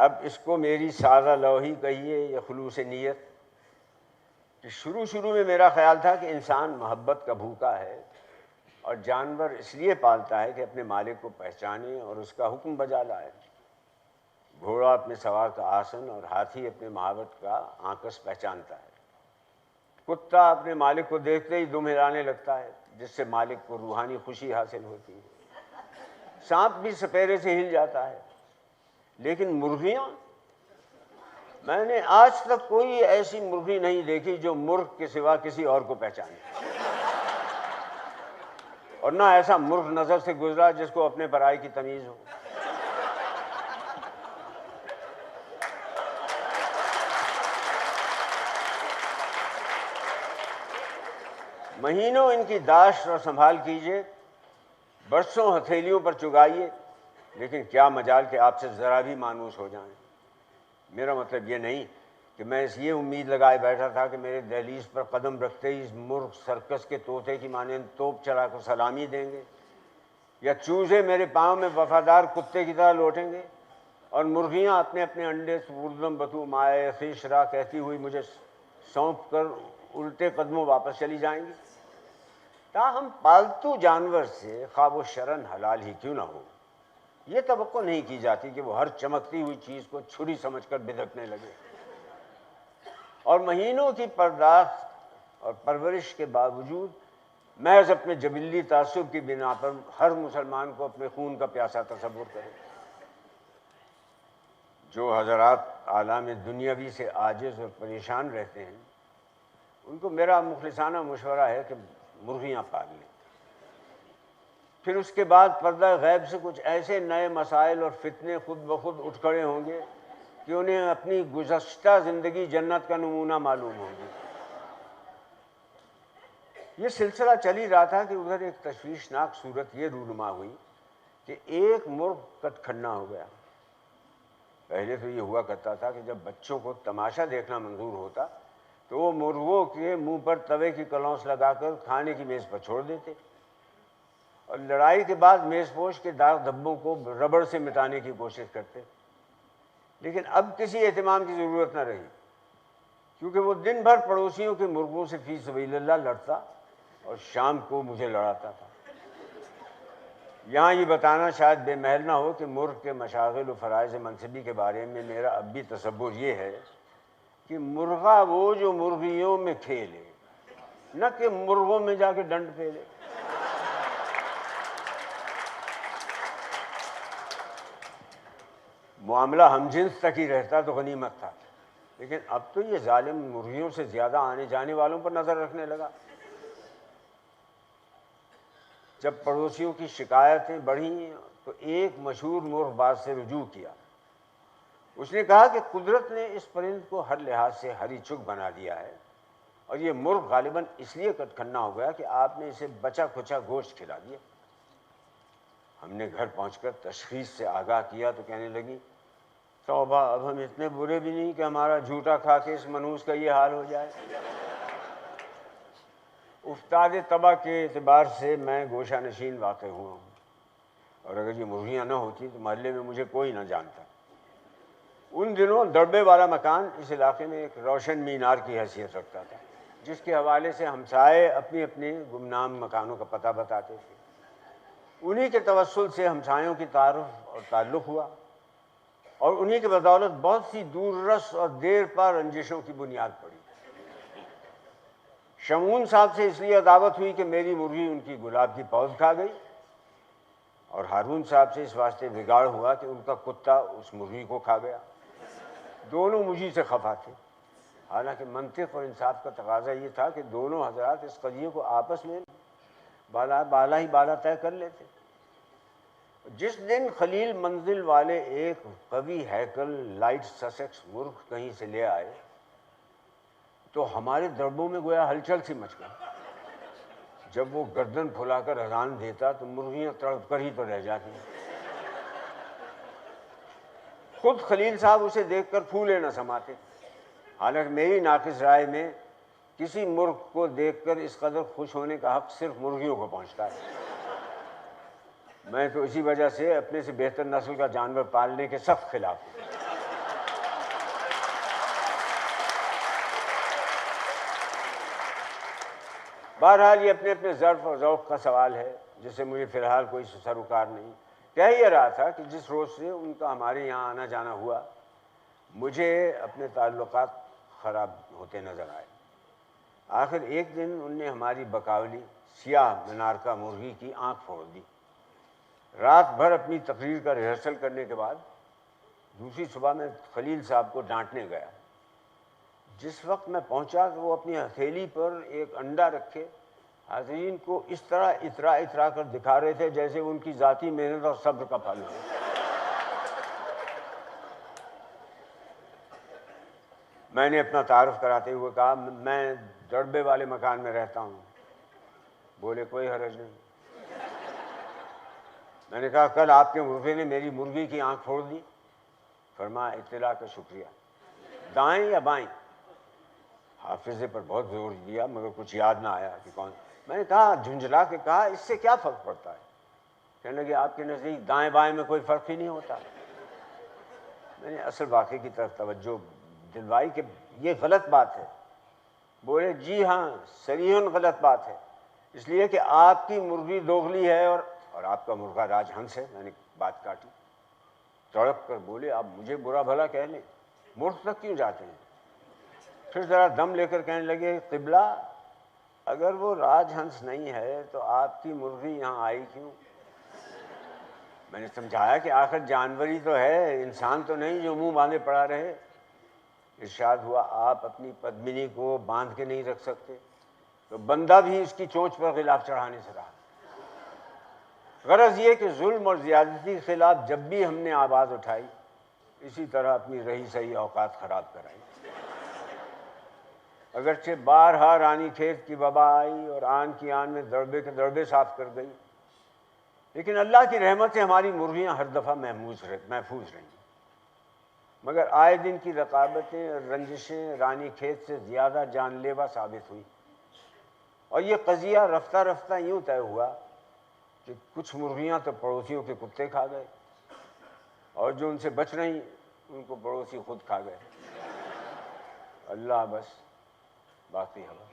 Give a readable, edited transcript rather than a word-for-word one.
اب اس کو میری سادہ لوحی کہیے یا خلوص نیت، کہ شروع میں میرا خیال تھا کہ انسان محبت کا بھوکا ہے اور جانور اس لیے پالتا ہے کہ اپنے مالک کو پہچانے اور اس کا حکم بجا لائے۔ گھوڑا اپنے سوار کا آسن اور ہاتھی اپنے مہاوت کا آنکس پہچانتا ہے۔ کتا اپنے مالک کو دیکھتے ہی دم ہلانے لگتا ہے، جس سے مالک کو روحانی خوشی حاصل ہوتی ہے۔ سانپ بھی سپیرے سے ہل جاتا ہے، لیکن مرغیاں، میں نے آج تک کوئی ایسی مرغی نہیں دیکھی جو مرغ کے سوا کسی اور کو پہچانے، اور نہ ایسا مرغ نظر سے گزرا جس کو اپنے پرائی کی تمیز ہو۔ مہینوں ان کی داشت اور سنبھال کیجیے، برسوں ہتھیلیوں پر چگائیے، لیکن کیا مجال کہ آپ سے ذرا بھی مانوس ہو جائیں۔ میرا مطلب یہ نہیں کہ میں اس یہ امید لگائے بیٹھا تھا کہ میرے دہلیز پر قدم رکھتے ہی مرغ سرکس کے طوطے کی مانند توپ چلا کر سلامی دیں گے، یا چوزے میرے پاؤں میں وفادار کتے کی طرح لوٹیں گے، اور مرغیاں اپنے اپنے انڈے سپردم بتو مائے خویش را کہتی ہوئی مجھے سونپ کر الٹے قدموں واپس چلی جائیں گی۔ تاہم پالتو جانور سے خواہ وہ شرن حلال ہی کیوں نہ ہو، یہ توقع نہیں کی جاتی کہ وہ ہر چمکتی ہوئی چیز کو چھری سمجھ کر بدکنے لگے، اور مہینوں کی پرداخت اور پرورش کے باوجود محض اپنے جبلی تعصب کی بنا پر ہر مسلمان کو اپنے خون کا پیاسا تصور کرے۔ جو حضرات عالم دنیاوی سے عاجز اور پریشان رہتے ہیں، ان کو میرا مخلصانہ مشورہ ہے کہ مرغیاں پال لیں۔ پھر اس کے بعد پردہ غیب سے کچھ ایسے نئے مسائل اور فتنے خود بخود اٹھ کھڑے ہوں گے کہ انہیں اپنی گزشتہ زندگی جنت کا نمونہ معلوم ہوگی۔ یہ سلسلہ چل ہی رہا تھا کہ ادھر ایک تشویشناک صورت یہ رونما ہوئی کہ ایک مرغ کٹ کھنا ہو گیا۔ پہلے تو یہ ہوا کرتا تھا کہ جب بچوں کو تماشا دیکھنا منظور ہوتا تو وہ مرغوں کے منہ پر توے کی کلونس لگا کر کھانے کی میز پر چھوڑ دیتے، اور لڑائی کے بعد میز پوش کے داغ دھبوں کو ربڑ سے مٹانے کی کوشش کرتے۔ لیکن اب کسی اہتمام کی ضرورت نہ رہی، کیونکہ وہ دن بھر پڑوسیوں کے مرغوں سے فی سبیل اللہ لڑتا اور شام کو مجھے لڑاتا تھا۔ یہاں یہ بتانا شاید بے محل نہ ہو کہ مرغ کے مشاغل و فرائض منصبی کے بارے میں میرا اب بھی تصور یہ ہے کہ مرغا وہ جو مرغیوں میں کھیلے، نہ کہ مرغوں میں جا کے ڈنڈ پھیلے۔ معاملہ ہم جنس تک ہی رہتا تو غنیمت تھا، لیکن اب تو یہ ظالم مرغیوں سے زیادہ آنے جانے والوں پر نظر رکھنے لگا۔ جب پڑوسیوں کی شکایتیں بڑھیں تو ایک مشہور مرغ باز سے رجوع کیا۔ اس نے کہا کہ قدرت نے اس پرند کو ہر لحاظ سے ہری چک بنا دیا ہے، اور یہ مرغ غالباً اس لیے کٹ کھنا ہو گیا کہ آپ نے اسے بچا کھچا گوشت کھلا دیا۔ ہم نے گھر پہنچ کر تشخیص سے آگاہ کیا تو کہنے لگی، توبہ، اب ہم اتنے برے بھی نہیں کہ ہمارا جھوٹا کھا کے اس منحوس کا یہ حال ہو جائے۔ افتاد تباہ کے اعتبار سے میں گوشہ نشین واقع ہوا ہوں، اور اگر یہ مرغیاں نہ ہوتی تو محلے میں مجھے کوئی نہ جانتا۔ ان دنوں دڑبے والا مکان اس علاقے میں ایک روشن مینار کی حیثیت رکھتا تھا، جس کے حوالے سے ہمسائے اپنی اپنی گمنام مکانوں کا پتہ بتاتے تھے۔ انہی کے توسل سے ہمسایوں کی تعارف اور تعلق ہوا، اور انہی کی بدولت بہت سی دور رس اور دیر پا رنجشوں کی بنیاد پڑی۔ شمعون صاحب سے اس لیے عداوت ہوئی کہ میری مرغی ان کی گلاب کی پود کھا گئی، اور ہارون صاحب سے اس واسطے بگاڑ ہوا کہ ان کا کتا اس مرغی کو کھا گیا۔ دونوں مجھے سے خفا تھے، حالانکہ منطق اور انصاف کا تقاضا یہ تھا کہ دونوں حضرات اس قضیے کو آپس میں بالا ہی بالا طے کر لیتے۔ جس دن خلیل منزل والے ایک قوی ہیکل لائٹ سسیکس مرغ کہیں سے لے آئے تو ہمارے دربوں میں گویا ہلچل سی مچ گئی۔ جب وہ گردن پھلا کر اذان دیتا تو مرغیاں تڑپ کر ہی تو رہ جاتی۔ خود خلیل صاحب اسے دیکھ کر پھولے نہ سماتے، حالانکہ میری ناقص رائے میں کسی مرغ کو دیکھ کر اس قدر خوش ہونے کا حق صرف مرغیوں کو پہنچتا ہے۔ میں تو اسی وجہ سے اپنے سے بہتر نسل کا جانور پالنے کے سخت خلاف ہوں۔ بہرحال یہ اپنے اپنے ظرف اور ذوق کا سوال ہے، جس سے مجھے فی الحال کوئی سروکار نہیں۔ کہہ یہ رہا تھا کہ جس روز سے ان کا ہمارے یہاں آنا جانا ہوا، مجھے اپنے تعلقات خراب ہوتے نظر آئے۔ آخر ایک دن ان نے ہماری بقاولی سیاہ منارکا مرغی کی آنکھ پھوڑ دی۔ رات بھر اپنی تقریر کا ریہرسل کرنے کے بعد دوسری صبح میں خلیل صاحب کو ڈانٹنے گیا۔ جس وقت میں پہنچا تو وہ اپنی ہتھیلی پر ایک انڈا رکھے حاضرین کو اس طرح اترا اترا کر دکھا رہے تھے جیسے ان کی ذاتی محنت اور صبر کا پھل ہو۔ میں نے اپنا تعارف کراتے ہوئے کہا میں دربے والے مکان میں رہتا ہوں۔ بولے کوئی حرج نہیں۔ میں نے کہا کل آپ کے مرغے نے میری مرغی کی آنکھ پھوڑ دی۔ فرمایا اطلاع کا شکریہ، دائیں یا بائیں؟ حافظے پر بہت زور دیا مگر کچھ یاد نہ آیا کہ کون۔ میں نے کہا جھنجھلا کے کہا اس سے کیا فرق پڑتا ہے؟ کہنے لگے آپ کے نزدیک دائیں بائیں میں کوئی فرق ہی نہیں ہوتا۔ میں نے اصل واقعے کی طرف توجہ دلوائی کہ یہ غلط بات ہے۔ بولے جی ہاں صریحاً غلط بات ہے، اس لیے کہ آپ کی مرغی دوغلی ہے اور آپ کا مرغا راج ہنس ہے۔ میں نے بات کاٹی، تڑپ کر بولے آپ مجھے برا بھلا کہہ لیں، ملک تک کیوں جاتے ہیں؟ پھر ذرا دم لے کر کہنے لگے قبلہ اگر وہ راج ہنس نہیں ہے تو آپ کی مرغی یہاں آئی کیوں؟ میں نے سمجھایا کہ آخر جانوری تو ہے، انسان تو نہیں جو منہ باندھے پڑا رہے۔ ارشاد ہوا آپ اپنی پدمنی کو باندھ کے نہیں رکھ سکتے تو بندہ بھی اس کی چونچ پر غلاف چڑھانے سے رہا۔ غرض یہ کہ ظلم اور زیادتی کے خلاف جب بھی ہم نے آواز اٹھائی اسی طرح اپنی رہی سہی اوقات خراب کرائی۔ اگرچہ بارہا رانی کھیت کی وبا آئی اور آن کی آن میں دربے کے دربے صاف کر گئی، لیکن اللہ کی رحمت سے ہماری مرغیاں ہر دفعہ محفوظ رہیں۔ مگر آئے دن کی رقابتیں اور رنجشیں رانی کھیت سے زیادہ جان لیوا ثابت ہوئی، اور یہ قضیہ رفتہ رفتہ یوں طے ہوا کہ کچھ مرغیاں تو پڑوسیوں کے کتے کھا گئے اور جو ان سے بچ رہیں ان کو پڑوسی خود کھا گئے۔ اللہ بس باقی ہوا۔